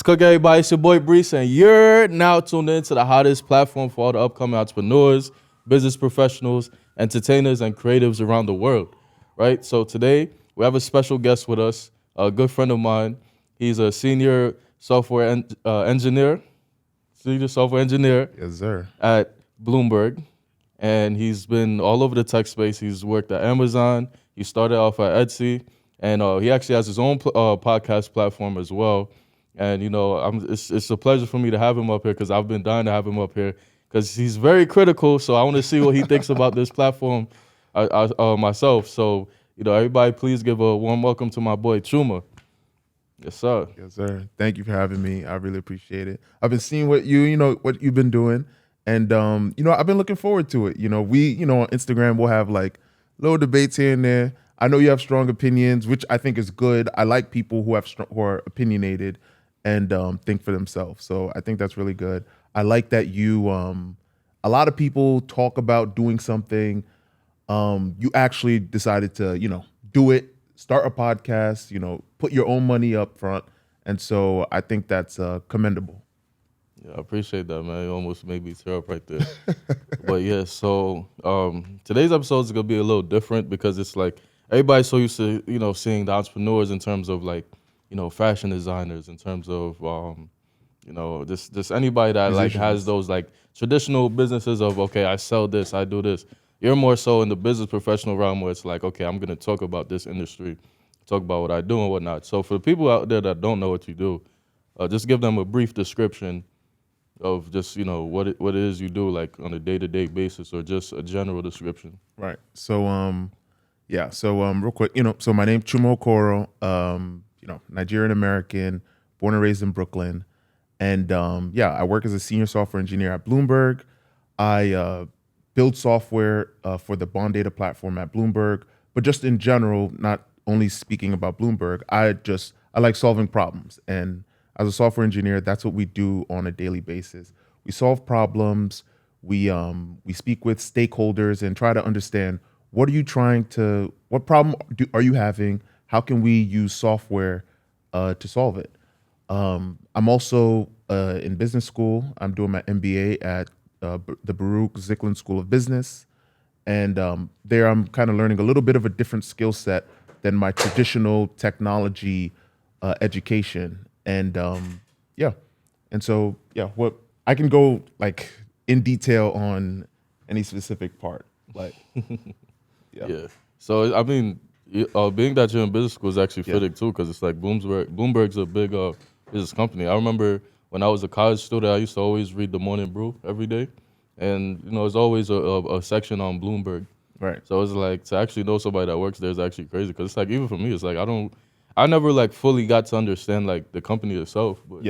What's cooking, everybody? It's your boy Brees, and you're now tuned in to the hottest platform for all the upcoming entrepreneurs, business professionals, entertainers, and creatives around the world, right? So today, we have a special guest with us, a good friend of mine. He's a senior engineer, Yes, sir. at Bloomberg, and he's been all over the tech space. He's worked at Amazon. He started off at Etsy, and he actually has his own podcast platform as well. And it's a pleasure for me to have him up here because I've been dying to have him up here because he's very critical. So I want to see what he thinks about this platform myself. So everybody, please give a warm welcome to my boy Chuma. Yes, sir. Yes, sir. Thank you for having me. I really appreciate it. I've been seeing what what you've been doing, and I've been looking forward to it. We on Instagram we'll have like little debates here and there. I know you have strong opinions, which I think is good. I like people who are opinionated and think for themselves. So I think that's really good. I like that you. A lot of people talk about doing something. You actually decided to do it, start a podcast, put your own money up front. And so I think that's commendable. Yeah, I appreciate that, man. You almost made me tear up right there. But yeah, so today's episode is gonna be a little different because it's like everybody's so used to seeing the entrepreneurs in terms of like fashion designers, in terms of just anybody that like has those like traditional businesses of okay, I sell this, I do this. You're more so in the business professional realm where it's like okay, I'm gonna talk about this industry, talk about what I do and whatnot. So for the people out there that don't know what you do, just give them a brief description of just what it is you do like on a day-to-day basis, or just a general description. Right. So real quick, so my name's Chuma Okoro, Nigerian American, born and raised in Brooklyn. And I work as a senior software engineer at Bloomberg. I build software for the bond data platform at Bloomberg, but just in general, not only speaking about Bloomberg, I like solving problems. And as a software engineer, that's what we do on a daily basis. We solve problems. We speak with stakeholders and try to understand what problem are you having? How can we use software to solve it? I'm also in business school. I'm doing my MBA at the Baruch Zicklin School of Business. And there I'm kind of learning a little bit of a different skill set than my traditional technology education. And what I can go like in detail on any specific part. Like, Yeah. So I mean, being that you're in business school is actually fitting too, because it's like Bloomberg's a big business company. I remember when I was a college student, I used to always read the Morning Brew every day, and there's always a section on Bloomberg. Right. So it's like to actually know somebody that works there is actually crazy, because it's like even for me, it's like I never like fully got to understand like the company itself, but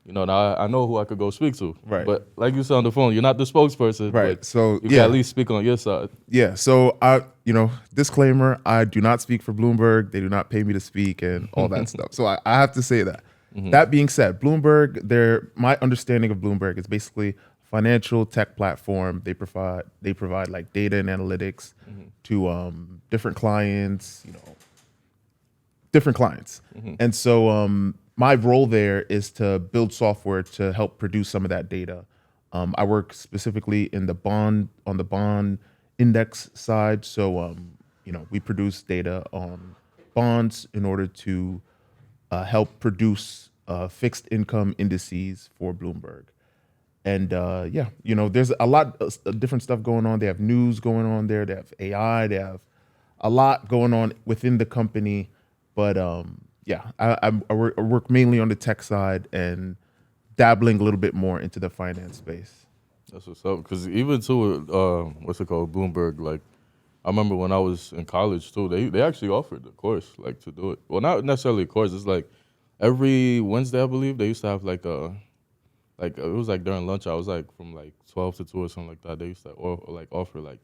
now I know who I could go speak to. Right. But like you said on the phone, you're not the spokesperson. Right. But So you can at least speak on your side. Yeah. So disclaimer, I do not speak for Bloomberg. They do not pay me to speak and all that stuff. So I have to say that. Mm-hmm. That being said, Bloomberg, my understanding of Bloomberg is basically financial tech platform. They provide like data and analytics to different clients, Mm-hmm. And so my role there is to build software to help produce some of that data. I work specifically on the bond index side. So we produce data on bonds in order to help produce fixed income indices for Bloomberg. And there's a lot of different stuff going on. They have news going on there. They have AI. They have a lot going on within the company. But I work mainly on the tech side and dabbling a little bit more into the finance space. That's what's up. Because even too, Bloomberg. Like, I remember when I was in college too, they actually offered the course like to do it. Well, not necessarily a course. It's like every Wednesday, I believe, they used to have like it was like during lunch. I was like from like 12 to 2 or something like that. They used to offer like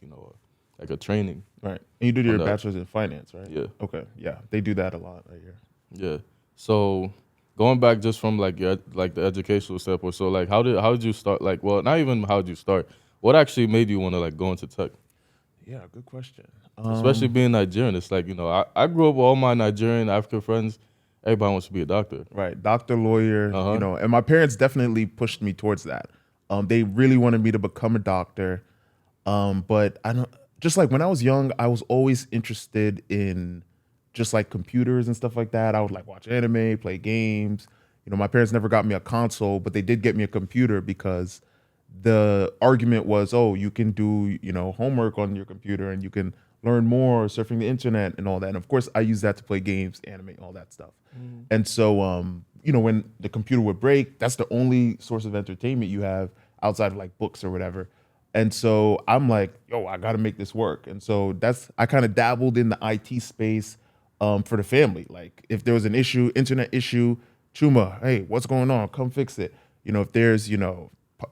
like a training. Right. And you did your bachelor's in finance, right? Yeah. Okay. Yeah. They do that a lot right here. Yeah. So going back just from like the educational standpoint, so like how did you start? Like, well, not even how did you start. What actually made you want to like go into tech? Yeah, good question. Especially being Nigerian, it's like I grew up with all my Nigerian African friends, everybody wants to be a doctor. Right, doctor, lawyer, Uh-huh. and my parents definitely pushed me towards that. They really wanted me to become a doctor, but I don't. Just like when I was young, I was always interested in just like computers and stuff like that. I would like watch anime, play games. My parents never got me a console, but they did get me a computer because the argument was, oh, you can do homework on your computer and you can learn more surfing the internet and all that. And of course, I use that to play games, anime, all that stuff. And so, when the computer would break, that's the only source of entertainment you have outside of like books or whatever. And so I'm like, yo, I got to make this work. And so I kind of dabbled in the IT space for the family. Like if there was an issue, internet issue, Chuma, hey, what's going on? Come fix it. If there's,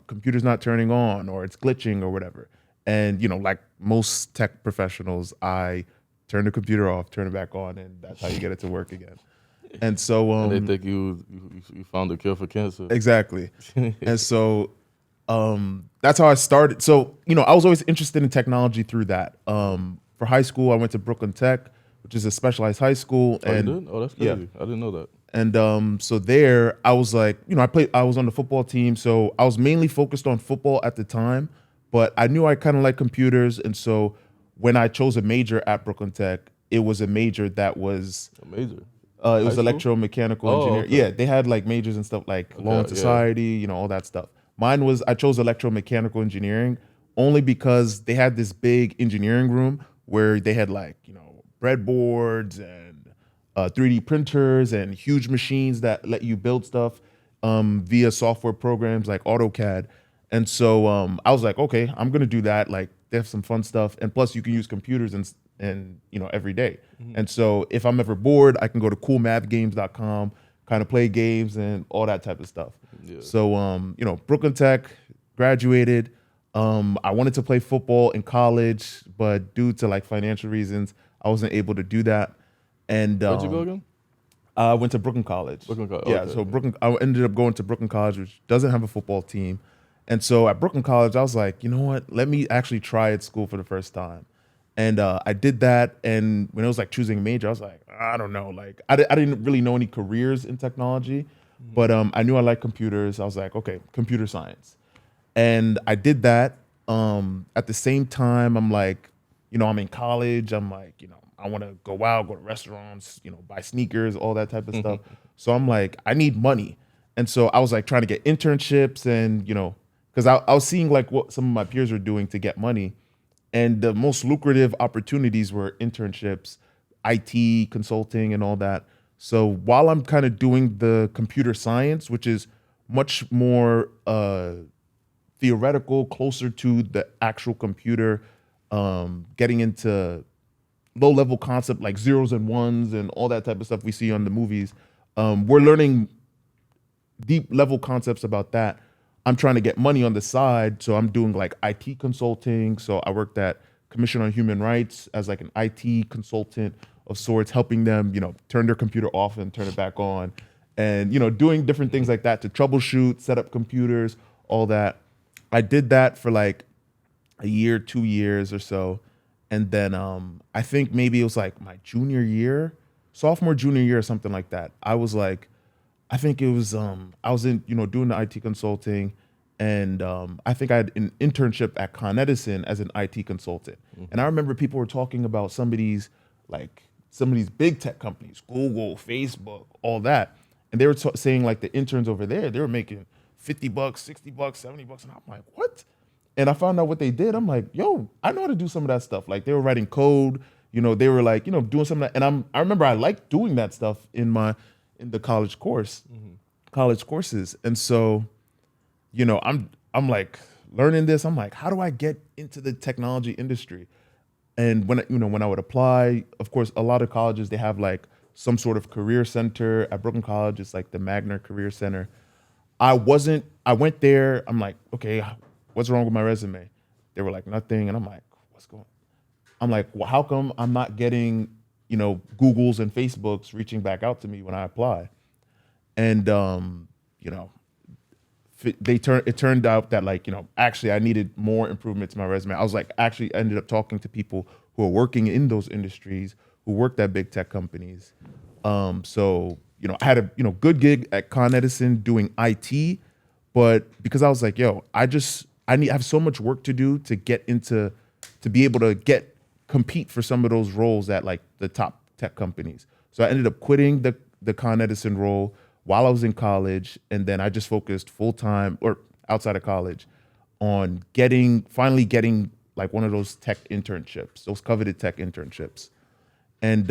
computer's not turning on or it's glitching or whatever. And, like most tech professionals, I turn the computer off, turn it back on, and that's how you get it to work again. And so And they think you found a cure for cancer. exactly. And so that's how I started. So, I was always interested in technology through that. For high school, I went to Brooklyn Tech, which is a specialized high school. Oh, And you did? Oh, that's yeah. crazy. I didn't know that. And so there, I was like, I was on the football team, so I was mainly focused on football at the time, but I knew I kind of like computers. And so when I chose a major at Brooklyn Tech, it was a major that was, A major. it was High school? electromechanical Oh, engineering. okay. Yeah, they had like majors and stuff like law and yeah. society, all that stuff. Mine was, I chose electromechanical engineering only because they had this big engineering room where they had like, breadboards and 3D printers and huge machines that let you build stuff via software programs like AutoCAD. And so I was like, okay, I'm gonna do that. Like, they have some fun stuff, and plus you can use computers and every day. And so if I'm ever bored, I can go to coolmathgames.com, kind of play games and all that type of stuff. Yeah. So Brooklyn Tech, graduated. I wanted to play football in college, but due to like financial reasons, I wasn't able to do that. And Where'd you go again? I went to Brooklyn College. Brooklyn College, Yeah, okay. so I ended up going to Brooklyn College, which doesn't have a football team. And so at Brooklyn College, I was like, you know what? Let me actually try at school for the first time. And I did that. And when it was like choosing a major, I was like, I don't know. Like I didn't really know any careers in technology, but I knew I liked computers. I was like, okay, computer science. And I did that. At the same time, I'm like, I'm in college. I'm like, I want to go out, go to restaurants, buy sneakers, all that type of stuff. So I'm like, I need money. And so I was like trying to get internships and, because I was seeing like what some of my peers were doing to get money. And the most lucrative opportunities were internships, IT, consulting, and all that. So while I'm kind of doing the computer science, which is much more theoretical, closer to the actual computer, getting into low-level concept like zeros and ones and all that type of stuff we see on the movies. We're learning deep-level concepts about that. I'm trying to get money on the side, so I'm doing like IT consulting. So I worked at Commission on Human Rights as like an IT consultant of sorts, helping them, turn their computer off and turn it back on, and doing different things like that to troubleshoot, set up computers, all that. I did that for like a year, 2 years or so. And then I think maybe it was like my junior year, sophomore, junior year, or something like that. I was like, I think it was, I was in, doing the IT consulting. And I think I had an internship at Con Edison as an IT consultant. And I remember people were talking about some of these big tech companies, Google, Facebook, all that. And they were saying like the interns over there, they were making $50, $60, $70. And I'm like, what? And I found out what they did. I'm like, yo, I know how to do some of that stuff. Like they were writing code, they were like, doing some of that. And I remember I liked doing that stuff in the college college courses. And so, I'm like learning this. I'm like, how do I get into the technology industry? And when I would apply, of course, a lot of colleges, they have like some sort of career center. At Brooklyn College, it's like the Magner Career Center. I went there. I'm like, okay, what's wrong with my resume? They were like, nothing. And I'm like, I'm like, well, how come I'm not getting, Googles and Facebooks reaching back out to me when I apply? And, it turned out that like, actually I needed more improvement to my resume. I was like, actually ended up talking to people who are working in those industries, who worked at big tech companies. So I had a good gig at Con Edison doing IT, but because I was like, yo, I have so much work to do to be able to compete for some of those roles at like the top tech companies. So I ended up quitting the Con Edison role while I was in college, and then I just focused full time or outside of college on finally getting like one of those tech internships, those coveted tech internships, and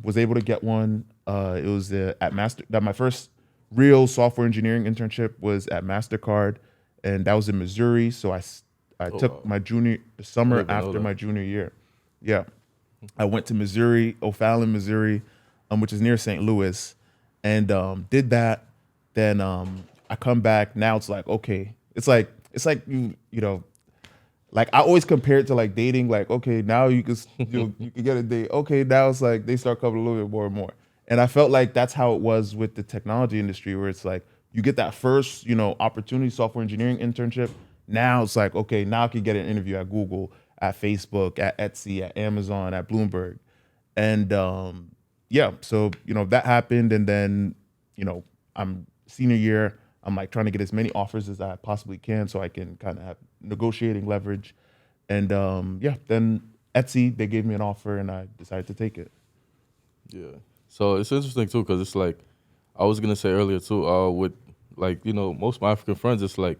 was able to get one. It was that my first real software engineering internship was at MasterCard, and that was in Missouri. So I took my summer after my junior year. Yeah, I went to Missouri, O'Fallon, Missouri, which is near St. Louis, and did that. Then I come back. Now it's like, okay, it's like like I always compare it to like dating. Like, okay, now you can you can get a date. Okay, now it's like they start coming a little bit more and more. And I felt like that's how it was with the technology industry, where it's like you get that first opportunity, software engineering internship. Now it's like, okay, now I can get an interview at Google, at Facebook, at Etsy, at Amazon, at Bloomberg, and so that happened, and then I'm senior year. I'm like trying to get as many offers as I possibly can so I can kind of have negotiating leverage. And then Etsy, they gave me an offer and I decided to take it. Yeah. So it's interesting too, because it's like, I was going to say earlier too, with like, most of my African friends, it's like,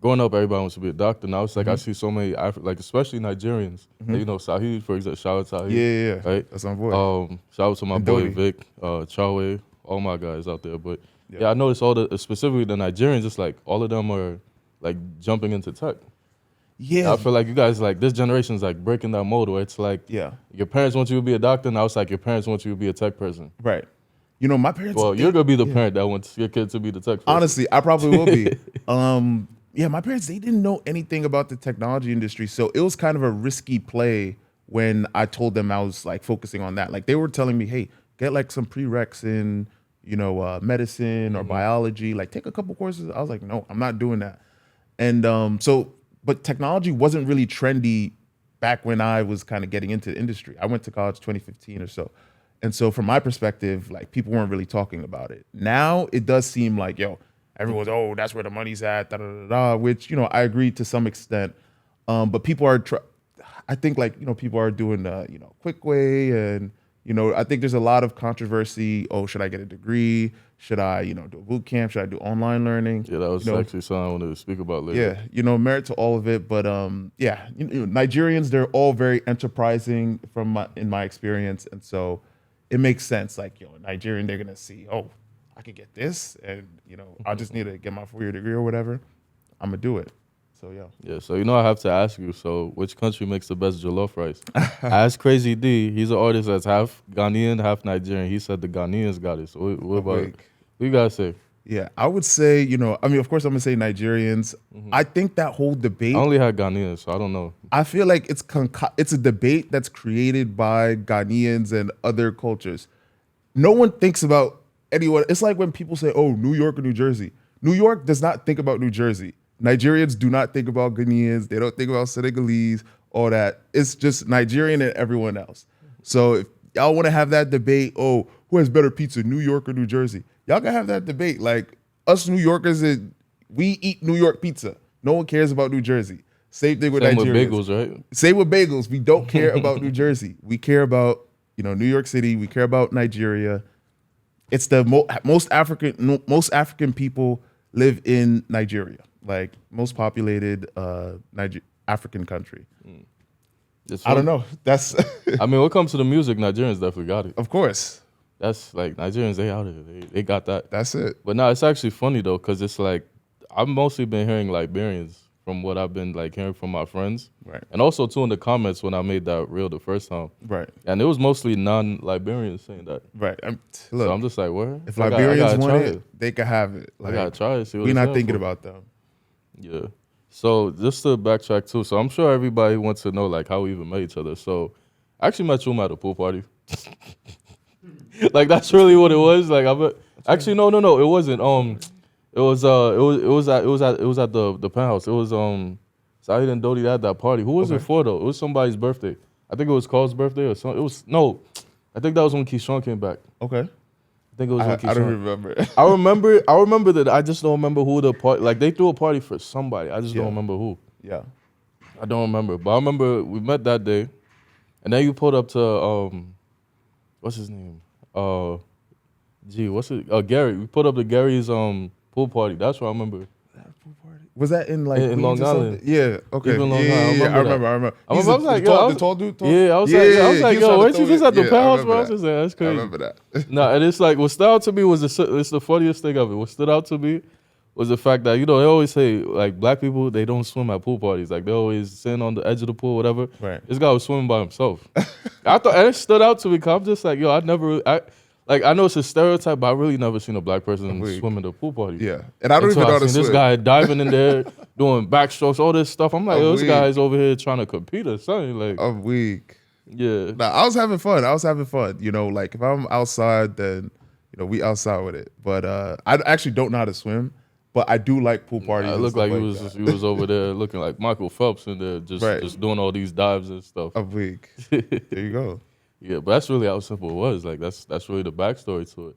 growing up, everybody wants to be a doctor. Now it's like, I see so many, like especially Nigerians, like, Sahid, for example, shout out to Sahid. Yeah. Right? That's my boy. Shout out to my boy Vic, Chawe, all my guys out there. But yeah, I noticed specifically the Nigerians, it's like all of them are like jumping into tech. Yeah. I feel like you guys, like this generation is like breaking that mold where it's like, your parents want you to be a doctor. Now it's like your parents want you to be a tech person. Right. My parents. Well, you're going to be the parent that wants your kid to be the tech person. Honestly, I probably will be. My parents, they didn't know anything about the technology industry. So it was kind of a risky play when I told them I was like focusing on that. Like they were telling me, hey, get like some prereqs in, medicine or biology, like take a couple courses. I was like, no, I'm not doing that. And but technology wasn't really trendy back when I was kind of getting into the industry. I went to college 2015 or so. And so from my perspective, like people weren't really talking about it. Now it does seem like, everyone's, oh, that's where the money's at, which, I agree to some extent. But people are, I think like, people are doing, quick way and, I think there's a lot of controversy. Oh, should I get a degree? Should I, do a boot camp? Should I do online learning? Yeah, that was actually something I wanted to speak about later. Yeah, merit to all of it. But Nigerians, they're all very enterprising in my experience. And so it makes sense. Like, Nigerian, they're going to see, oh, I could get this. And, I just need to get my 4-year degree or whatever. I'm going to do it. So, Yeah, so I have to ask you, so which country makes the best jollof rice? Ask Crazy D. He's an artist that's half Ghanaian, half Nigerian. He said the Ghanaians got it. So what about it? What you guys say? Yeah, I would say, of course I'm going to say Nigerians. I think that whole debate. I only had Ghanaians, so I don't know. I feel like it's a debate that's created by Ghanaians and other cultures. No one thinks about anyone. It's like when people say, oh, New York or New Jersey. New York does not think about New Jersey. Nigerians do not think about Ghanaians. They don't think about Senegalese, all that. It's just Nigerian and everyone else. So if y'all want to have that debate, oh, who has better pizza, New York or New Jersey? Y'all can have that debate. Like us New Yorkers, we eat New York pizza. No one cares about New Jersey. Same thing with Nigerians. Same with bagels, right? Same with bagels. We don't care about New Jersey. We care about, New York City. We care about Nigeria. It's the most African people live in Nigeria. Like most populated African country. I don't know. That's. I mean, when it comes to the music, Nigerians definitely got it. Of course. That's like Nigerians. They out of it. They got that. That's it. But no, it's actually funny though, because it's like I've mostly been hearing Liberians from what I've been like hearing from my friends, right? And also too in the comments when I made that reel the first time, right? And it was mostly non-Liberians saying that, right? Look, so I'm just like, where? If Liberians want it, they can have it. Like, I gotta try it. See what we're not thinking about them. Yeah. So just to backtrack too, so I'm sure everybody wants to know like how we even met each other. So I actually met you at a pool party. Like that's really what it was. Like actually no, it wasn't. It was at the penthouse. It was Saeed and Dodi had that party. Who was it for though? It was somebody's birthday. I think it was Carl's birthday or something. I think that was when Keyshawn came back. Okay. I think it was I on don't Keyshawn. remember. I remember that. I just don't remember who the party. Like they threw a party for somebody. I just Yeah. don't remember who. Yeah. I don't remember. But I remember we met that day, and then you pulled up to what's his name? What's it? Gary. We pulled up to Gary's pool party. That's what I remember. Was that in like In Queens Long or something? Island. Yeah. Okay. Even Long yeah, Island. yeah, I remember. I remember. I He's was like, the yo, tall, I was- the tall dude. Tall? Yeah, I was like, he yo, was trying weren't to you throw just at the it. penthouse, I bro? I remember was that. just like, that's I crazy. remember that. Nah, and it's like what stood out to me was it's the funniest thing of it. What stood out to me was the fact that they always say like black people they don't swim at pool parties. Like they always sitting on the edge of the pool, whatever. Right. This guy was swimming by himself. I thought and it stood out to me because I'm just like, yo, I know it's a stereotype, but I really never seen a black person Agreed. swim at a pool party. Yeah. And I don't Until even know how to seen this swim. guy diving in there, doing backstrokes, all this stuff. I'm like, yo, this Agreed. guy's over here trying to compete or something. Like, I'm weak. yeah. Nah, I was having fun. Like if I'm outside, then we outside with it. But I actually don't know how to swim, but I do like pool parties. It and looked stuff like that. he was over there looking like Michael Phelps in there, Right. just doing all these dives and stuff. I'm weak. There you go. Yeah, but that's really how simple it was. Like that's really the backstory to it.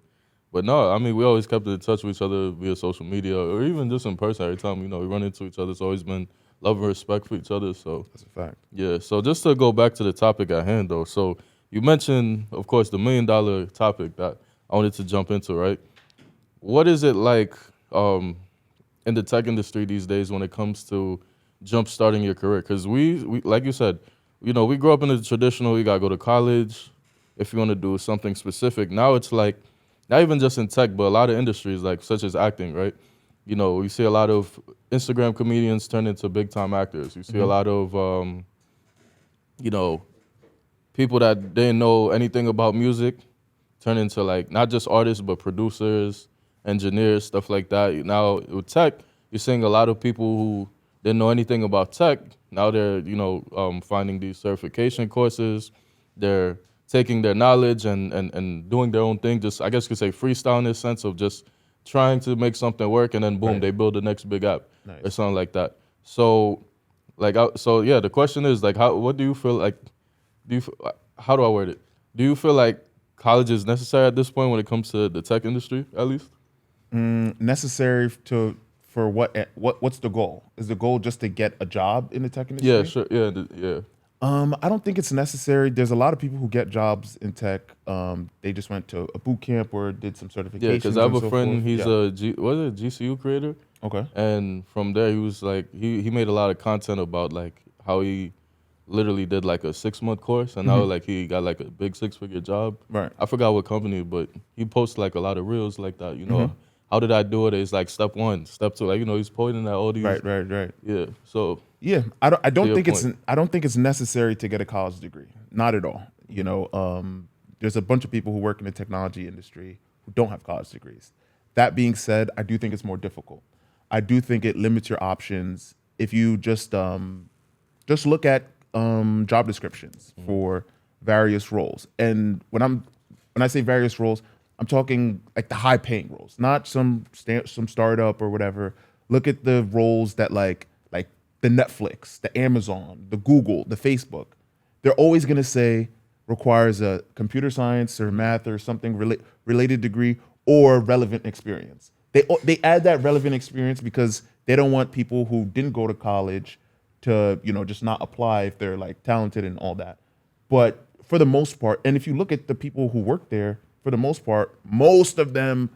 But no, I mean we always kept in touch with each other via social media or even just in person. Every time we run into each other, it's always been love and respect for each other. So That's a fact. yeah. So just to go back to the topic at hand, though. So you mentioned, of course, the $1 million topic that I wanted to jump into. Right? What is it like in the tech industry these days when it comes to jump starting your career? Because we like you said, we grew up in the traditional. You gotta go to college if you want to do something specific. Now it's like not even just in tech, but a lot of industries like such as acting, right? We see a lot of Instagram comedians turn into big time actors. You see a lot of people that didn't know anything about music turn into like not just artists but producers, engineers, stuff like that. Now with tech, you're seeing a lot of people who didn't know anything about tech. Now they're finding these certification courses. They're taking their knowledge and doing their own thing. Just I guess you could say freestyle in the sense of just trying to make something work and then boom, Right. they build the next big app or Nice. something like that. So the question is like what do you feel like? How do I word it? Do you feel like college is necessary at this point when it comes to the tech industry, at least? Necessary for what's the goal? Is the goal just to get a job in the tech industry? Yeah, sure. Yeah, yeah. I don't think it's necessary. There's a lot of people who get jobs in tech. They just went to a boot camp or did some certifications. Yeah, because I have and a so friend. forth. He's Yeah. a GCU creator, Okay. and from there he was like he made a lot of content about like how he literally did like a 6-month course, and now like he got like a big 6-figure job. Right. I forgot what company, but he posts like a lot of reels like that. How did I do it? It's like step 1, step 2. Like he's pointing at all these. Right. Yeah. So Yeah, I don't your think point. I don't think it's necessary to get a college degree. Not at all. There's a bunch of people who work in the technology industry who don't have college degrees. That being said, I do think it's more difficult. I do think it limits your options if you just look at job descriptions for various roles. And when I say various roles, I'm talking like the high paying roles, not some startup or whatever. Look at the roles that like the Netflix, the Amazon, the Google, the Facebook. They're always going to say requires a computer science or math or something related degree or relevant experience. They add that relevant experience because they don't want people who didn't go to college to just not apply if they're like talented and all that. But for the most part, and if you look at the people who work there, for the most part, most of them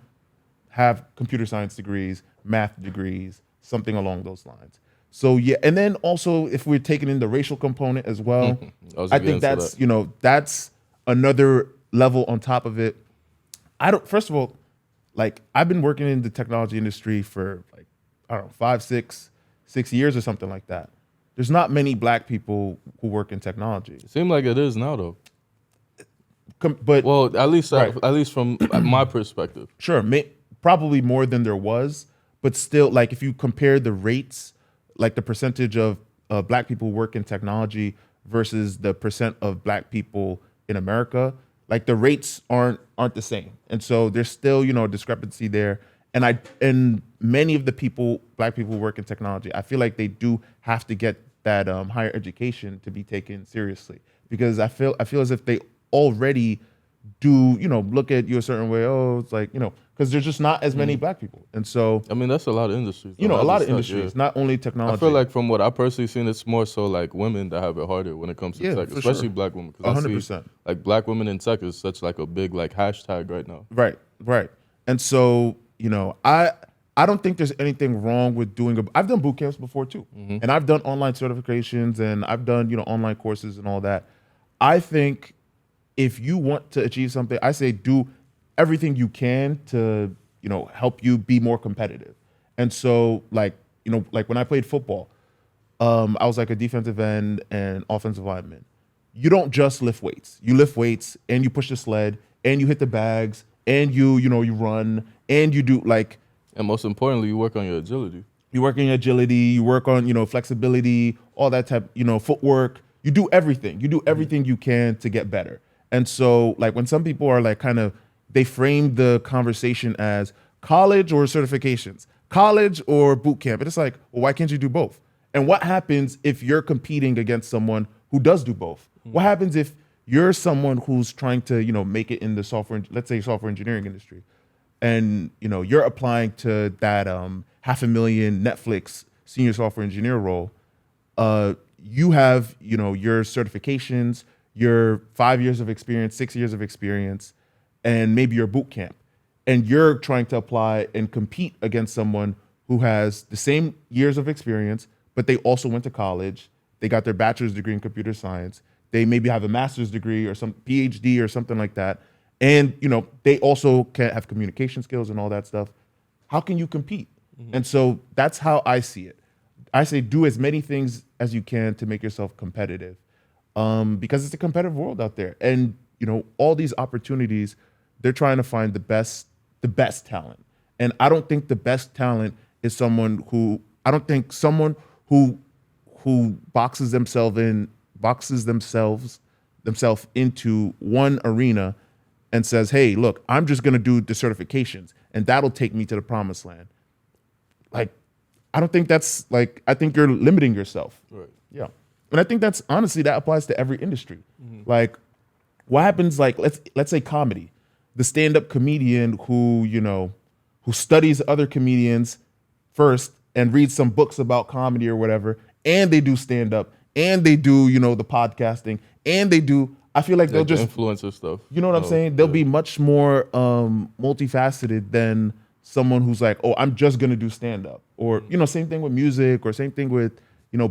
have computer science degrees, math degrees, something along those lines. So yeah, and then also if we're taking in the racial component as well, was I getting think to that's that's another level on top of it. First of all, like I've been working in the technology industry for like I don't know 5, 6 years or something like that. There's not many black people who work in technology, it seemed like it is now though. but Well, at least Right. at least from my perspective. sure, probably more than there was, but still, like if you compare the rates, like the percentage of black people who work in technology versus the percent of black people in America, like the rates aren't the same, and so there's still a discrepancy there. And many of the black people who work in technology, I feel like they do have to get that higher education to be taken seriously because I feel as if they already do, look at you a certain way. Oh, it's like, because there's just not as many black people. And so, I mean, that's a lot of industries. a though, not lot just of tech, industries, yeah. not only I technology. feel like from what I personally seen, it's more so like women that have it harder when it comes to Yeah, tech, for especially sure. black women. Because I see 100%. like black women in tech is such like a big like hashtag right now. Right, right. And so, I don't think there's anything wrong with doing I've done boot camps before too. And I've done online certifications and I've done, online courses and all that. I think if you want to achieve something, I say do everything you can to, help you be more competitive. And so like, like when I played football, I was like a defensive end and offensive lineman. You don't just lift weights. You lift weights and you push the sled and you hit the bags and you run and you do like And most importantly, you work on your agility. you work on your agility, you work on, flexibility, all that type, footwork. You do everything. You do everything you can to get better. And so like when some people are like kind of they frame the conversation as college or certifications, college or boot camp. And it's like, well, why can't you do both? And what happens if you're competing against someone who does do both? What happens if you're someone who's trying to, make it in the let's say software engineering industry, and you're applying to that $500,000 Netflix senior software engineer role, you have your certifications, your 5 years of experience, 6 years of experience, and maybe your boot camp, and you're trying to apply and compete against someone who has the same years of experience, but they also went to college, they got their bachelor's degree in computer science, they maybe have a master's degree or some PhD or something like that, and they also can have communication skills and all that stuff. How can you compete? And so that's how I see it. I say do as many things as you can to make yourself competitive, because it's a competitive world out there, and all these opportunities, they're trying to find the best talent. And I don't think the best talent is someone who I don't think someone who boxes themselves into one arena and says, "Hey, look, I'm just going to do the certifications and that'll take me to the promised land." Like, I don't think that's like, I think you're limiting yourself. Right. Yeah. And I think that's honestly, that applies to every industry. Like, what happens, like, let's say comedy, the stand-up comedian who, who studies other comedians first and reads some books about comedy or whatever, and they do stand-up and they do, the podcasting and they do, I feel like they'll Like the just, influencer stuff. you know what I'm saying? They'll be much more multifaceted than someone who's like, oh, I'm just gonna do stand up. Or, same thing with music, or same thing with,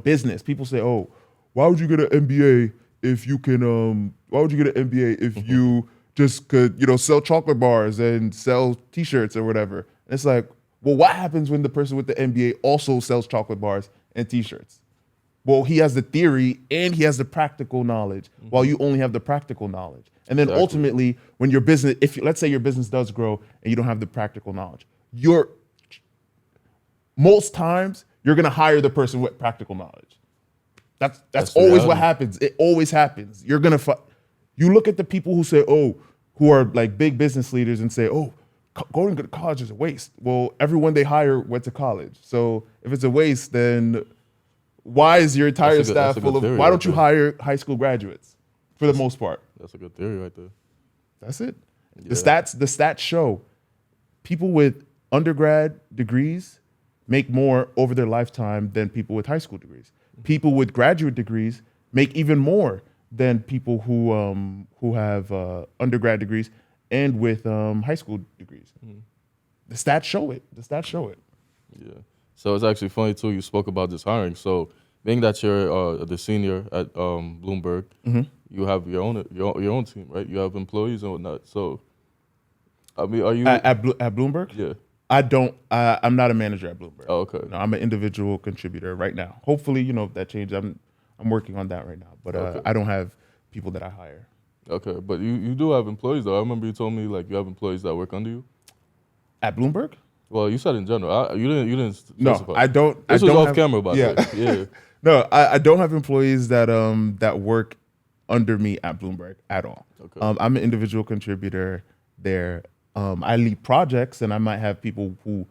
business. People say, oh, why would you get an MBA if you can why would you get an MBA if you just could, sell chocolate bars and sell t-shirts or whatever? And it's like, well, what happens when the person with the MBA also sells chocolate bars and t-shirts? Well, he has the theory and he has the practical knowledge, while you only have the practical knowledge. And then Exactly. ultimately, when your business, let's say your business does grow and you don't have the practical knowledge, most times you're gonna hire the person with practical knowledge. That's always reality. what happens. It always happens. You're gonna you look at the people who say, oh, who are like big business leaders and say, oh, going to college is a waste. Well, everyone they hire went to college. So if it's a waste, then why is your entire That's a staff good full of? theory Why right don't you there. hire high school graduates for the most part? That's a good theory right there. That's it. Yeah. The stats show people with undergrad degrees make more over their lifetime than people with high school degrees. People with graduate degrees make even more than people who have undergrad degrees and with high school degrees. The stats show it. The stats show it. Yeah. So it's actually funny too. You spoke about this hiring. So being that you're the senior at Bloomberg, you have your own team, right? You have employees and whatnot. So, I mean, are you? At Bloomberg? Yeah. I'm not a manager at Bloomberg. Oh, okay. No, I'm an individual contributor right now. Hopefully, if that changes. I'm working on that right now. But Okay. I don't have people that I hire. Okay, but you do have employees though. I remember you told me like you have employees that work under you. At Bloomberg? Well, you said in general. You didn't No, specify. I don't. This I was don't off have- camera, by yeah. the way. Yeah. No, I don't have employees that work under me at Bloomberg at all. Okay. I'm an individual contributor there. I lead projects, and I might have people who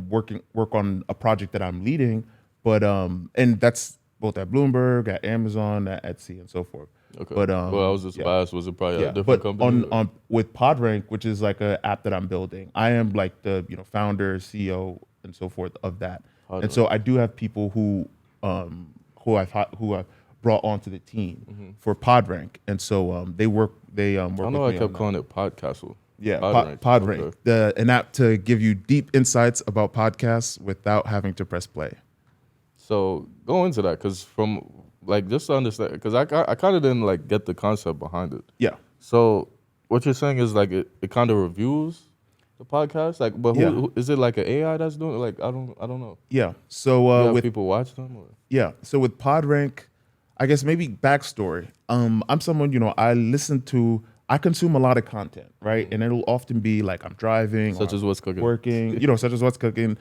work on a project that I'm leading, but and that's both at Bloomberg, at Amazon, at Etsy, and so forth. Okay. But Well, I was just yeah. biased. Was it probably a Yeah, different but company? on with PodRank, which is like an app that I'm building, I am like the founder, CEO, and so forth of that. And Hardware. so I do have people who I've brought onto the team for PodRank, and so they work I work know with I me kept on that. calling it Podcastle. Yeah, PodRank. PodRank, Okay. an app to give you deep insights about podcasts without having to press play. So go into that, because from like just to understand, because I kind of didn't like get the concept behind it. Yeah, So what you're saying is like it kind of reviews the podcast, like, but yeah, who is it, like an AI that's doing it? Like I don't know. yeah. So You have with people watch them, or Yeah. So with PodRank, I guess maybe backstory. I'm someone, I consume a lot of content, right? And it'll often be like I'm driving or such I'm as what's cooking. working, such as what's cooking,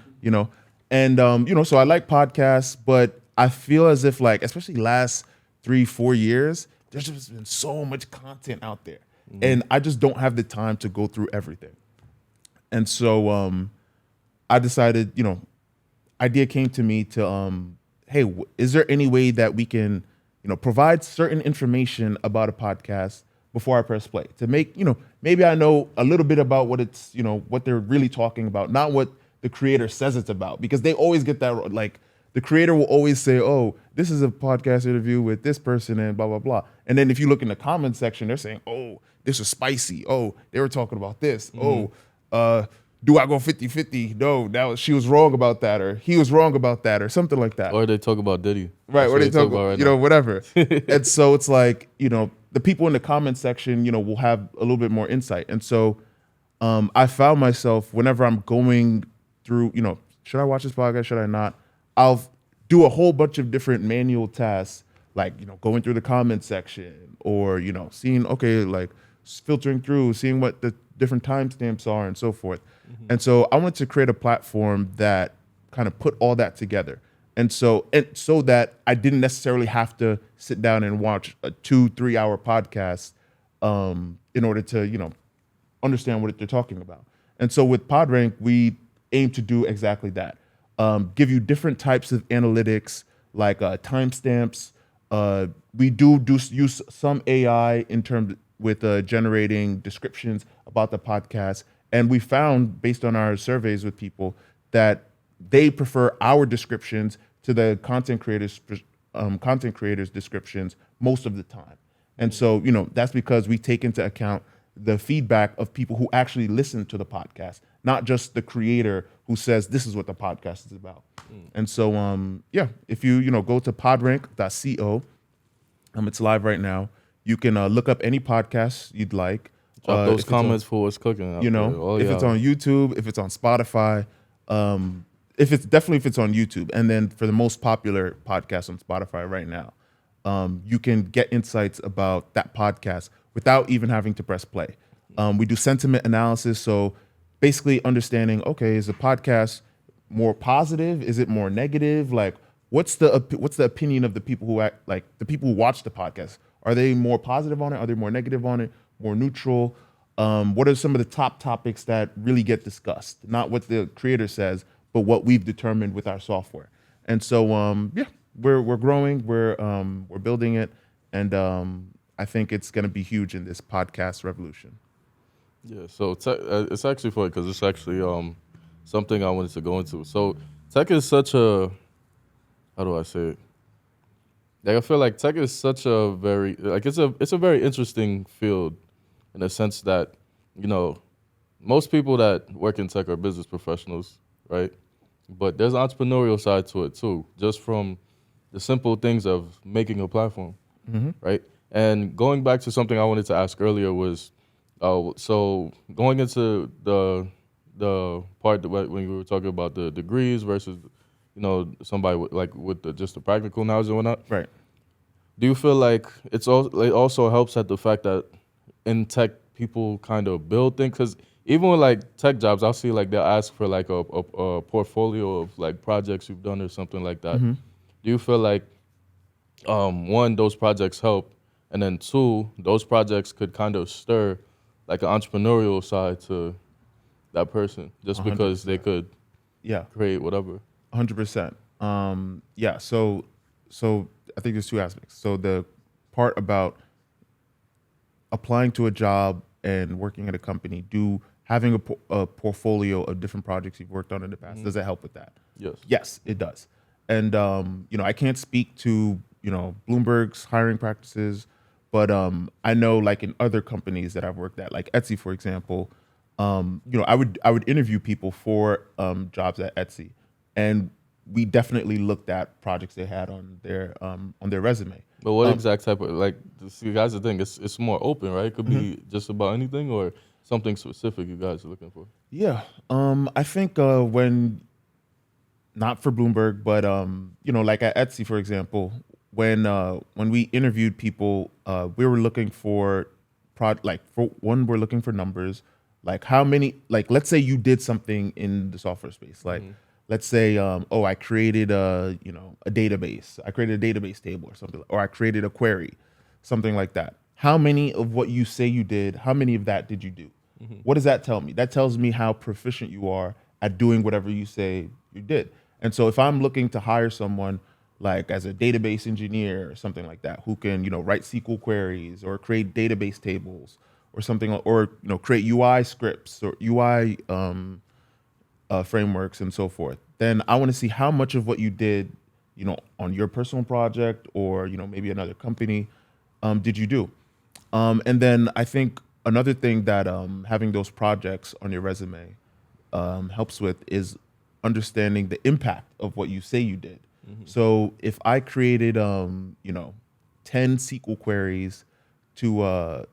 And so I like podcasts, but I feel as if like, especially last 3-4 years, there's just been so much content out there. And I just don't have the time to go through everything. And so I decided, idea came to me to hey, is there any way that we can provide certain information about a podcast before I press play to make maybe I know a little bit about what it's what they're really talking about, not what the creator says it's about, because they always get that like the creator will always say, oh, this is a podcast interview with this person and blah blah blah, and then if you look in the comment section, they're saying, oh, this is spicy, oh, they were talking about this, do I go 50-50? No, she was wrong about that, or he was wrong about that, or something like that. Or they talk about Diddy. Right, That's where what they talk about about, right now. whatever. And so it's like, the people in the comment section, will have a little bit more insight. And so I found myself whenever I'm going through, should I watch this podcast? Should I not? I'll do a whole bunch of different manual tasks, like, going through the comment section or, seeing, okay, like filtering through, seeing what the different timestamps are and so forth. And so I wanted to create a platform that kind of put all that together. And so that I didn't necessarily have to sit down and watch a 2-3 hour podcast in order to, understand what they're talking about. And so with PodRank, we aim to do exactly that. Give you different types of analytics like timestamps. We do use some AI in terms with generating descriptions about the podcast. And we found, based on our surveys with people, that they prefer our descriptions to the content creators' descriptions most of the time. And so, that's because we take into account the feedback of people who actually listen to the podcast, not just the creator who says this is what the podcast is about. And so, if you go to podrank.co, it's live right now. You can look up any podcast you'd like. Drop those if it's comments for what's cooking. if it's on YouTube, if it's on Spotify, if it's on YouTube, and then for the most popular podcast on Spotify right now, you can get insights about that podcast without even having to press play. We do sentiment analysis, so basically understanding, okay, is the podcast more positive? Is it more negative? Like, what's the opinion of the people who the people who watch the podcast? Are they more positive on it? Are they more negative on it? More neutral? What are some of the top topics that really get discussed? Not what the creator says, but what we've determined with our software. And so, we're growing, we're building it, and I think it's going to be huge in this podcast revolution. Yeah, so it's actually funny because it's actually something I wanted to go into. So tech is such a, how do I say it? Like, I feel like tech is such a very, like, it's a very interesting field in the sense that, most people that work in tech are business professionals, right? But there's an entrepreneurial side to it too, just from the simple things of making a platform, right? And going back to something I wanted to ask earlier was, so going into the part that when we were talking about the degrees versus, somebody with just the practical knowledge and whatnot. Right. Do you feel like it also helps at the fact that in tech people kind of build things? Because even with like tech jobs, I'll see like they'll ask for like a portfolio of like projects you've done or something like that. Do you feel like one, those projects help, and then two, those projects could kind of stir like an entrepreneurial side to that person just because they could create whatever? 100%. So I think there's two aspects. So the part about applying to a job and working at a company, having a portfolio of different projects you've worked on in the past, does it help with that? Yes. Yes, it does. And I can't speak to Bloomberg's hiring practices, but I know like in other companies that I've worked at, like Etsy, for example, I would interview people for jobs at Etsy, and we definitely looked at projects they had on their resume. But what exact type of, like, see, that's the thing. It's more open, right? It could be just about anything or something specific you guys are looking for. Yeah, I think when not for Bloomberg, but like at Etsy, for example, when we interviewed people, we were looking for we're looking for numbers, like how many, like let's say you did something in the software space, like let's say, I created a database, I created a database table or something, or I created a query, something like that. How many of what you say you did, how many of that did you do? What does that tell me? That tells me how proficient you are at doing whatever you say you did. And so if I'm looking to hire someone like as a database engineer or something like that, who can, write SQL queries or create database tables or something, or, create UI scripts or UI frameworks and so forth, then I want to see how much of what you did, on your personal project or, maybe another company, did you do? And then I think another thing that having those projects on your resume helps with is understanding the impact of what you say you did. So if I created 10 SQL queries to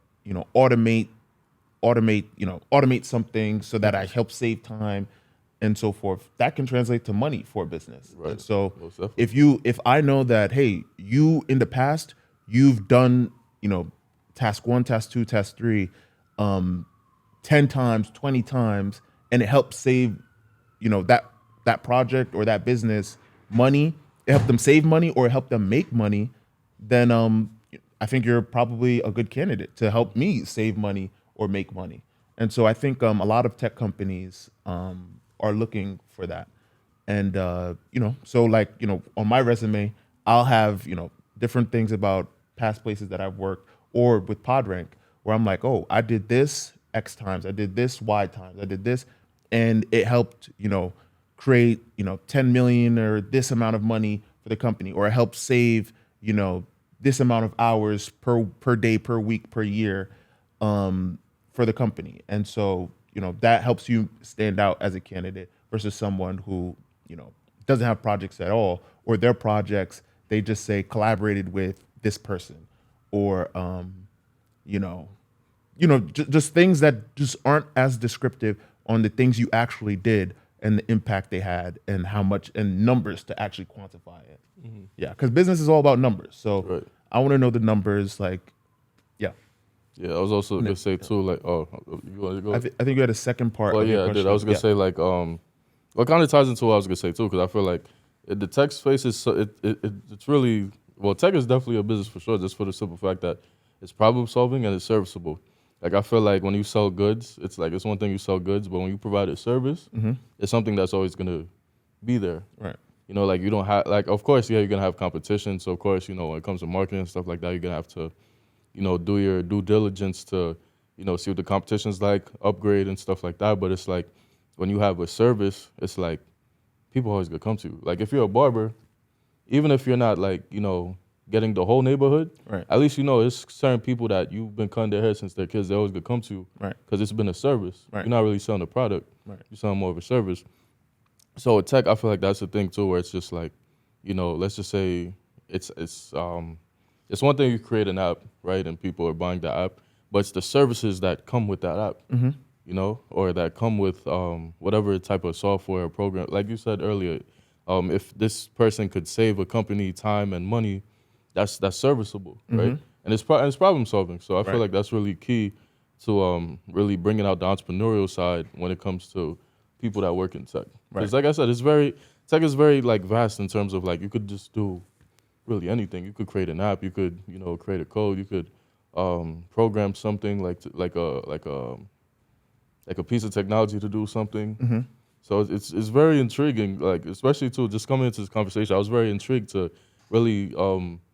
automate something so that I help save time and so forth, that can translate to money for a business. Right. And so Most definitely. if I know that, hey, you in the past you've done task 1, task 2, task 3 10 times, 20 times, and it helps save that project or that business money, it helped them save money or it helped them make money, then I think you're probably a good candidate to help me save money or make money. And so I think a lot of tech companies are looking for that. And so like on my resume, I'll have different things about past places that I've worked, or with PodRank, where I'm like, oh, I did this X times, I did this Y times, I did this, and it helped create 10 million or this amount of money for the company, or it helped save this amount of hours per day, per week, per year for the company. And so that helps you stand out as a candidate versus someone who doesn't have projects at all, or their projects they just say collaborated with this person, or just things that just aren't as descriptive on the things you actually did and the impact they had and how much, and numbers to actually quantify it. Yeah, because business is all about numbers. So Right. I want to know the numbers. Like, yeah, Yeah, I was also gonna say too, like, oh, you want to go? I think you had a second part. Well, of your yeah, I did. question. I was gonna Yeah. say like, what kind of ties into what I was gonna say too, because I feel like the tech space is it's really, well, tech is definitely a business for sure, just for the simple fact that it's problem solving and it's serviceable. Like I feel like when you sell goods, it's like it's one thing you sell goods, but when you provide a service, it's something that's always gonna be there. Right. Like you don't have, like, of course, yeah, you're gonna have competition. So of course, when it comes to marketing and stuff like that, you're gonna have to, do your due diligence to, see what the competition's like, upgrade and stuff like that. But it's like when you have a service, it's like people always gonna come to you. Like if you're a barber, even if you're not like, getting the whole neighborhood, Right. at least it's certain people that you've been cutting their hair since they're kids, they always gonna come to you. Right. Because it's been a service. Right. You're not really selling a product. Right. You're selling more of a service. So with tech, I feel like that's the thing too, where it's just like, let's just say it's one thing you create an app, right, and people are buying the app, but it's the services that come with that app, or that come with whatever type of software or program. Like you said earlier, if this person could save a company time and money, that's serviceable, right? And it's problem solving. So I feel Right. like that's really key to really bringing out the entrepreneurial side when it comes to people that work in tech. Because Right. like I said, tech is very like vast in terms of like you could just do really anything. You could create an app. You could create a code. You could program something like a piece of technology to do something. So it's very intriguing. Like especially too, just coming into this conversation, I was very intrigued to really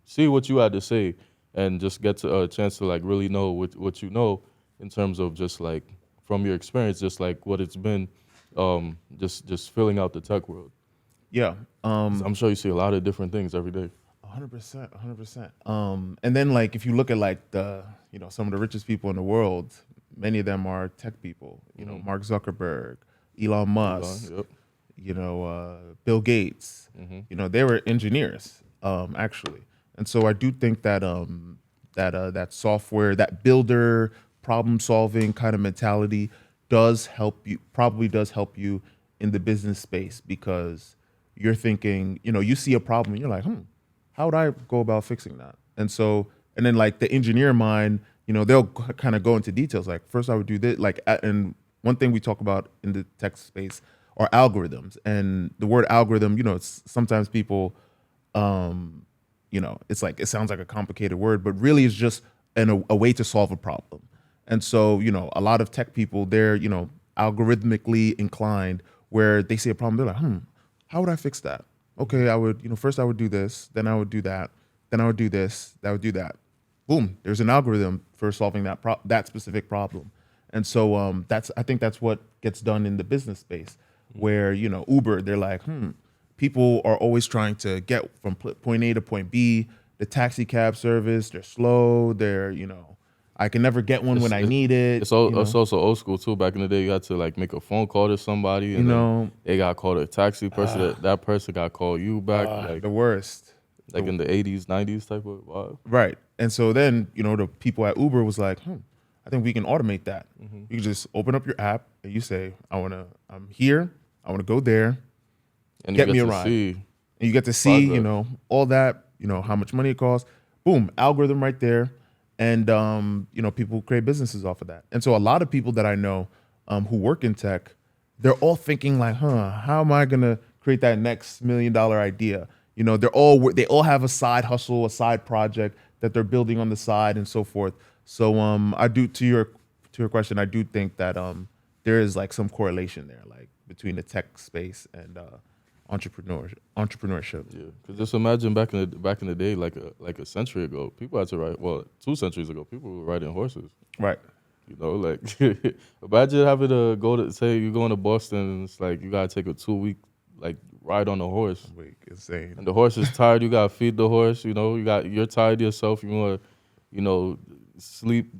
see what you had to say and just get a chance to like really know what you know in terms of just like from your experience, just like what it's been, just filling out the tech world. Yeah. 'Cause I'm sure you see a lot of different things every day. 100%, 100%. And then like if you look at like the, some of the richest people in the world, many of them are tech people. Mark Zuckerberg, Elon Musk, Yep. Bill Gates. Mm-hmm. They were engineers, actually. And so I do think that that software, that builder, problem solving kind of mentality probably does help you in the business space, because you're thinking, you see a problem and you're like, how would I go about fixing that? And then like the engineer mind, they'll kind of go into details. Like first I would do this, and one thing we talk about in the tech space are algorithms. And the word algorithm, it's sometimes people, it's like, it sounds like a complicated word, but really it's just a way to solve a problem. And so, a lot of tech people, they're, algorithmically inclined, where they see a problem, they're like, how would I fix that? Okay, I would, first I would do this, then I would do that, then I would do this, that would do that. Boom, there's an algorithm for solving that specific problem. And so I think that's what gets done in the business space, where, Uber, they're like, people are always trying to get from point A to point B. The taxi cab service, they're slow, I can never get one when I need it. It's also old school too. Back in the day, you had to like make a phone call to somebody, and then they got called a taxi person. That person got called you back, like the worst. Like in the 80s, 90s type of vibe. Right. And so then, the people at Uber was like, I think we can automate that. Mm-hmm. You can just open up your app and you say, I'm here, I want to go there, And get you me get a to ride. see And you get to see, progress. all that, how much money it costs. Boom, algorithm right there. And, people create businesses off of that. And so a lot of people that I know who work in tech, they're all thinking like, how am I going to create that next $1 million idea? They all have a side hustle, a side project that they're building on the side and so forth. So I do, to your question, I do think that there is like some correlation there, like between the tech space and entrepreneurship. Yeah, because just imagine back in the day, like a century ago, people had to ride. Well, 2 centuries ago, people were riding horses. Right. Like imagine having to go to, say you're going to Boston, and it's like you gotta take a 2-week like ride on a horse. Wait, insane. And the horse is tired. You gotta feed the horse. You're tired yourself. You wanna, sleep.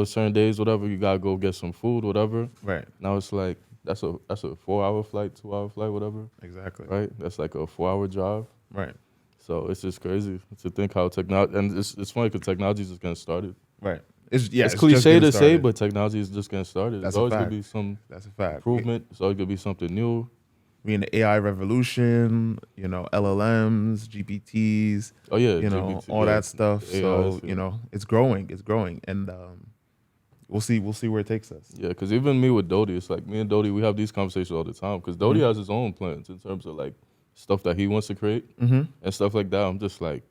Certain days, whatever. You gotta go get some food, whatever. Right. Now it's like that's a 4-hour flight, 2-hour flight, whatever. Exactly. Right. That's like a 4-hour drive. Right. So it's just crazy to think how technology, and it's funny because technology is just getting started. Right. It's just cliche getting to say, started. but technology is just getting started. That's There's a always fact. gonna be some That's a fact. improvement. It's always gonna be something new. We in the AI revolution, LLMs, GPTs, Oh yeah, all yeah, that stuff. AI, So, yeah. it's growing. And we'll see where it takes us. Yeah, because even me with Dodie, it's like me and Dodie, we have these conversations all the time. Because Dodie Mm-hmm. has his own plans in terms of like stuff that he wants to create Mm-hmm. and stuff like that. I'm just like,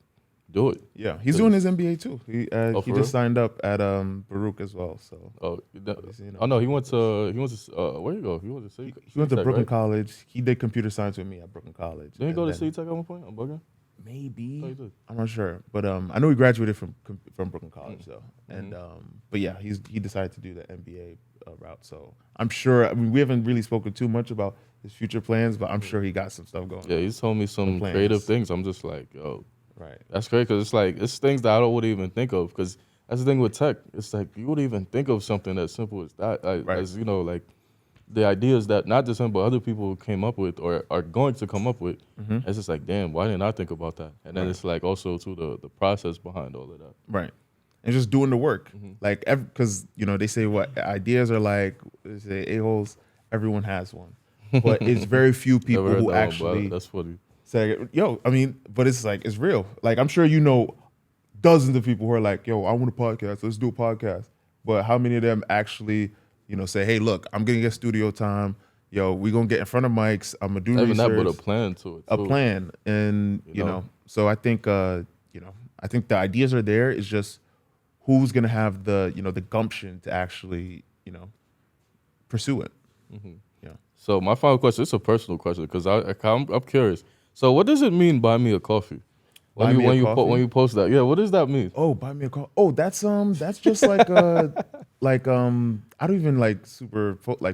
do it. Yeah, he's doing his MBA too. He for just real? signed up at Baruch as well. So Oh, you know. oh no, he went to where you go? He went to he went to CTech, Brooklyn right? College. He did computer science with me at Brooklyn College. Didn't he And go to then- CTech at one point? I'm bugging. Maybe. Oh, he did. I'm not sure, but I know he graduated from Brooklyn College though, and Mm-hmm. but yeah, he decided to do the MBA route. So I'm sure. I mean, we haven't really spoken too much about his future plans, but I'm sure he got some stuff going. Yeah, he's told me some plans. creative things. I'm just like, yo, Right. that's great because it's like it's things that I wouldn't even think of. Because that's the thing with tech. It's like you wouldn't even think of something as simple as that. Right. As like the ideas that not just him but other people came up with or are going to come up with. Mm-hmm. It's just like, damn, why didn't I think about that? And then Right. it's like also too the process behind all of that. Right. And just doing the work, Mm-hmm. like because they say what ideas are like. They say a-holes. Everyone has one, but it's very few people Never heard who that one, actually but that's funny. say, "Yo." I mean, but it's like it's real. Like I'm sure dozens of people who are like, "Yo, I want a podcast. Let's do a podcast." But how many of them actually, say, "Hey, look, I'm gonna get studio time. Yo, we gonna get in front of mics. I'm gonna do Not even research, that, but a plan to it. a too. plan." And You know? so I think I think the ideas are there. It's just who's gonna have the the gumption to actually pursue it. Mm-hmm. Yeah. So my final question, it's a personal question because I'm curious. So what does it mean, buy me a coffee? Buy me a when coffee. you post that. Yeah, what does that mean? Oh, buy me a coffee. Oh, that's just like I don't even like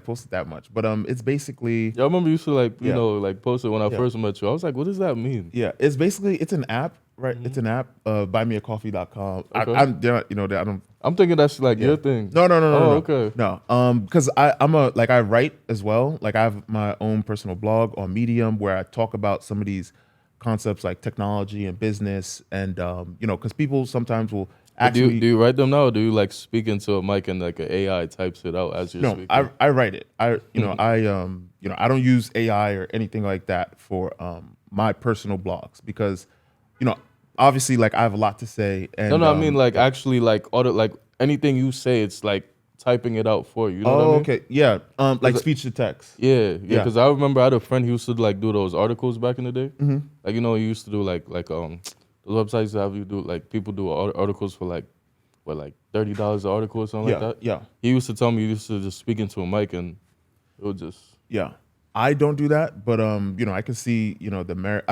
post it that much, but it's basically Yeah, I remember you used to like yeah. post it when I Yeah. first met you. I was like, what does that mean? Yeah, it's an app, right? It's an app, buymeacoffee.com. Okay. I'm they're not, I don't I'm thinking that's like yeah. your thing. No, no, no, no, Oh, no. okay. No. Because I'm I write as well. Like I have my own personal blog on Medium where I talk about some of these concepts like technology and business and because people sometimes will But ask me. do you write them now, or do you like speak into a mic and like an AI types it out as you're No, speaking? I write it. I don't use AI or anything like that for my personal blogs because, you know, obviously like I have a lot to say No, and no, I mean like yeah. actually like auto like anything you say, it's like typing it out for you. You know what I Oh, mean? okay. Yeah. Like 'Cause, speech to text. yeah, yeah. Yeah. Because I remember I had a friend who used to like do those articles back in the day. Mm-hmm. Like he used to do those websites that have you do like people do articles for like what like $30 an article or something like Yeah. that. Yeah. He used to tell me he used to just speak into a mic and it would just Yeah. I don't do that, but I can see, the merit.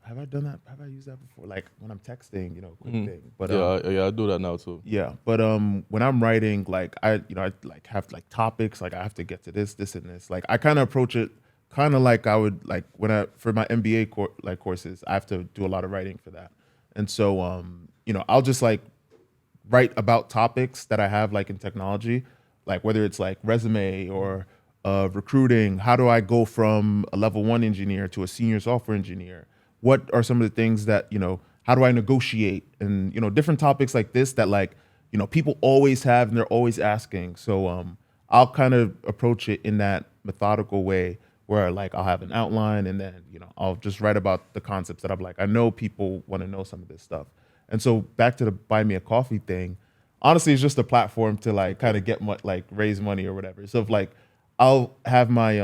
Have I done that? Have I used that before? Like when I'm texting, quick thing. But yeah, I do that now too. yeah, but when I'm writing, like I like have like topics, like I have to get to this and this. Like I kind of approach it kind of like I would like when I for my MBA courses, I have to do a lot of writing for that, and so I'll just like write about topics that I have like in technology, like whether it's like resume or recruiting. How do I go from a level 1 engineer to a senior software engineer? What are some of the things that, how do I negotiate? And, different topics like this that like, people always have and they're always asking. So I'll kind of approach it in that methodical way where like I'll have an outline and then, I'll just write about the concepts that I'm like, I know people want to know some of this stuff. And so back to the buy me a coffee thing, honestly, it's just a platform to like kind of get like raise money or whatever. So if like I'll have my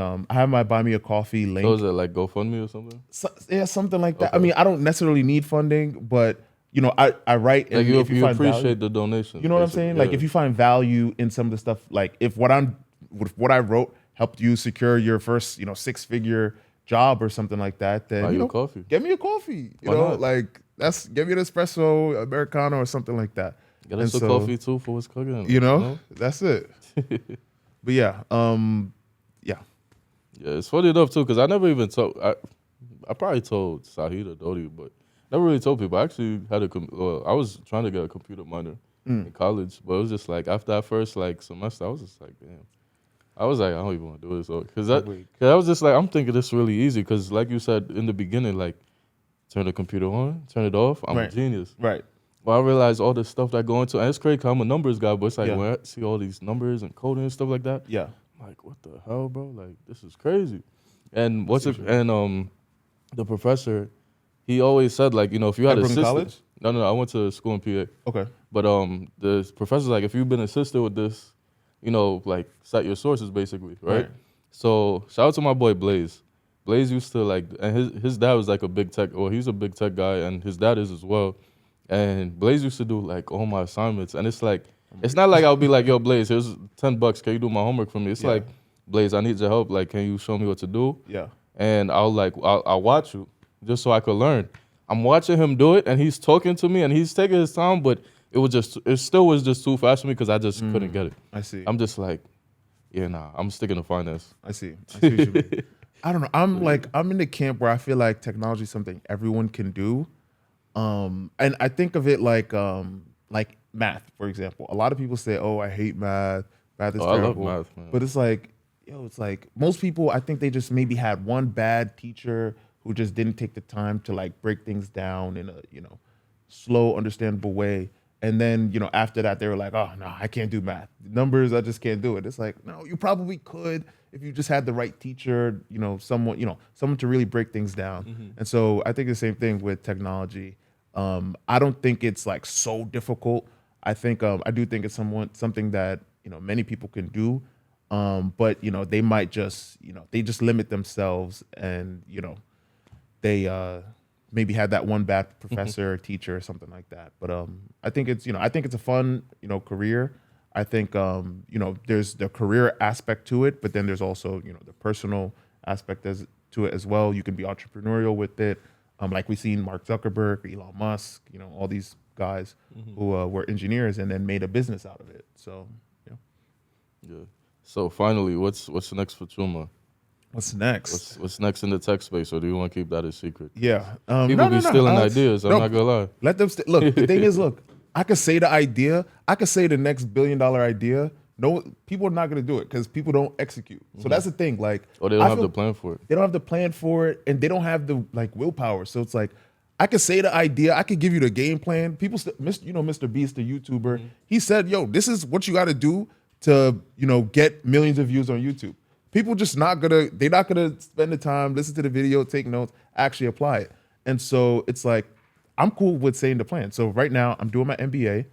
buy me a coffee link. So is it like GoFundMe or something? Yeah, something like that. Okay. I mean, I don't necessarily need funding, but I write and Like you if you find appreciate value, the donation. you know what I'm saying? Like if you find value in some of the stuff, like if what I wrote helped you secure your first 6-figure job or something like that, then Buy you a coffee. get me a coffee. Why not? Like get me an espresso americano or something like that. Get us a so, coffee too for what's cooking. That's it. But yeah, yeah. Yeah, it's funny enough too, because I never even told. I probably told Sahid or Dodi, but never really told people. I actually had I was trying to get a computer minor in college, but it was just like after that first like semester, I was just like, damn. I was like, I don't even want to do this, because I was just like, I'm thinking this really easy, because like you said in the beginning, like turn the computer on, turn it off. I'm a genius. Right. Well, I realized all the stuff that go into, and it's crazy 'cause I'm a numbers guy, but it's like Yeah. when I see all these numbers and coding and stuff like that, Yeah. I'm like, what the hell, bro? Like, this is crazy. And the professor, he always said, like, if you had At a Brooklyn sister. College? No, I went to school in PA. Okay. But the professor's like, if you've been assisted with this, like cite your sources basically, right? So shout out to my boy Blaze. Blaze used to like, and his dad was like a big tech, or he's a big tech guy, and his dad is as well. And Blaze used to do like all my assignments, and it's like, it's not like I'll be like, yo, Blaze, here's $10. Can you do my homework for me? It's like, Blaze, I need your help. Like, can you show me what to do? Yeah. And I'll watch you just so I could learn. I'm watching him do it, and he's talking to me, and he's taking his time, but it still was just too fast for me because I just couldn't get it. I see. I'm just like, yeah, nah, I'm sticking to finance. I see what you mean. I don't know. I'm in the camp where I feel like technology is something everyone can do. And I think of it like math, for example. A lot of people say, "Oh, I hate math. Math is Oh, I love terrible." math, man. But it's like, it's like most people. I think they just maybe had one bad teacher who just didn't take the time to like break things down in a slow, understandable way. And then after that, they were like, "Oh no, I can't do math. Numbers, I just can't do it." It's like, no, you probably could if you just had the right teacher. Someone to really break things down. And so I think the same thing with technology. I don't think it's like so difficult. I do think it's something that many people can do, but they might just they just limit themselves, and they maybe had that one bad professor or teacher or something like that. But I think it's a fun career. I think there's the career aspect to it, but then there's also the personal aspect to it as well. You can be entrepreneurial with it. Like we seen Mark Zuckerberg, Elon Musk, all these guys who were engineers and then made a business out of it. So, Yeah. So finally, what's next for Chuma? What's next? What's next in the tech space, or do you want to keep that a secret? Yeah. People be stealing ideas. I'm not gonna lie. Let them look. The thing is, look, I could say the idea. I could say the next $1 billion idea. No, people are not gonna do it because people don't execute. So that's the thing. Like, Or they don't have the plan for it. They don't have the plan for it, and they don't have the willpower. So it's like, I could say the idea. I could give you the game plan. People, Mr. Beast, the YouTuber, he said, "Yo, this is what you got to do to, get millions of views on YouTube." People just they're not gonna spend the time, listen to the video, take notes, actually apply it. And so it's like, I'm cool with saying the plan. So right now I'm doing my MBA.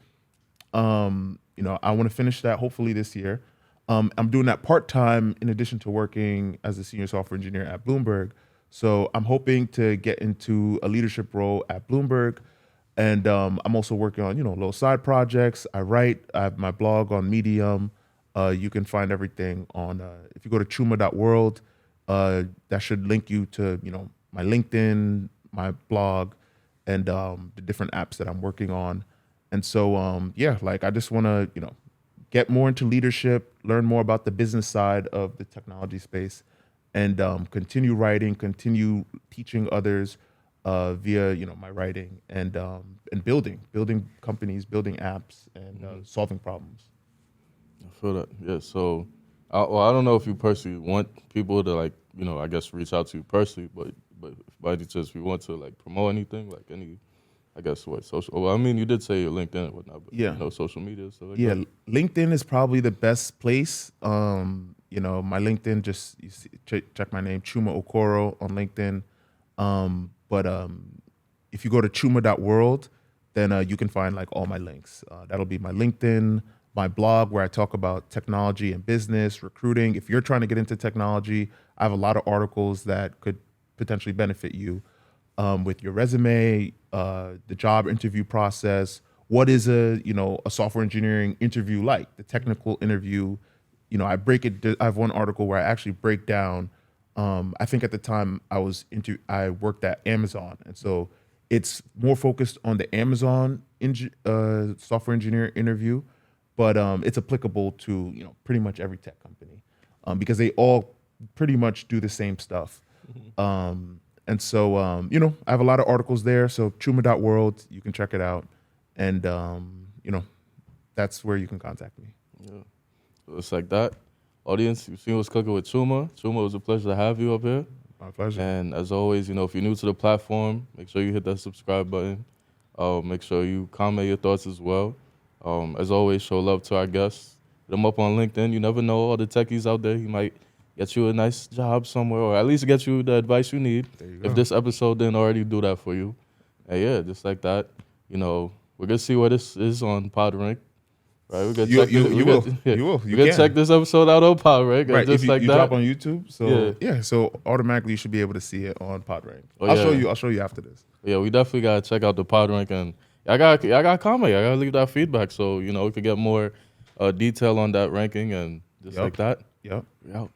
I want to finish that hopefully this year. I'm doing that part-time in addition to working as a senior software engineer at Bloomberg. So I'm hoping to get into a leadership role at Bloomberg. And I'm also working on, little side projects. I have my blog on Medium. You can find everything on, if you go to chuma.world, that should link you to, my LinkedIn, my blog, and the different apps that I'm working on. And so, I just want to, get more into leadership, learn more about the business side of the technology space, and continue writing, continue teaching others via, my writing, and building companies, building apps, and solving problems. I feel that. Yeah. So, I don't know if you personally want people to I guess reach out to you personally, but by any chance, if you want to promote anything, any, I guess social. Well, I mean, you did say your LinkedIn and whatnot, but social media stuff like that. LinkedIn is probably the best place. My LinkedIn, just check my name, Chuma Okoro on LinkedIn. But if you go to chuma.world, then you can find all my links. That'll be my LinkedIn, my blog where I talk about technology and business, recruiting. If you're trying to get into technology, I have a lot of articles that could potentially benefit you with your resume, the job interview process. What is a software engineering interview like? The technical interview. I break it. I have one article where I actually break down. I think at the time I worked at Amazon, and so it's more focused on the Amazon software engineer interview, but it's applicable to pretty much every tech company because they all pretty much do the same stuff. And so I have a lot of articles there. So chuma.world, you can check it out, and that's where you can contact me. Yeah, so it's like that. Audience, you've seen what's cooking with Chuma. Chuma, it was a pleasure to have you up here. My pleasure. And as always, if you're new to the platform, make sure you hit that subscribe button. Make sure you comment your thoughts as well. As always, show love to our guests. Hit them up on LinkedIn. You never know, all the techies out there, you might get you a nice job somewhere, or at least get you the advice you need. If this episode didn't already do that for you. And yeah, just like that, we're gonna see where this is on PodRank. Right, we're gonna check. You will. You can check this episode out on PodRank. Right, just if you that. drop on YouTube, so so automatically you should be able to see it on PodRank. I'll show you after this. Yeah, we definitely gotta check out the PodRank, and I got comment. I gotta leave that feedback so we could get more detail on that ranking and just like that. Yep. We out.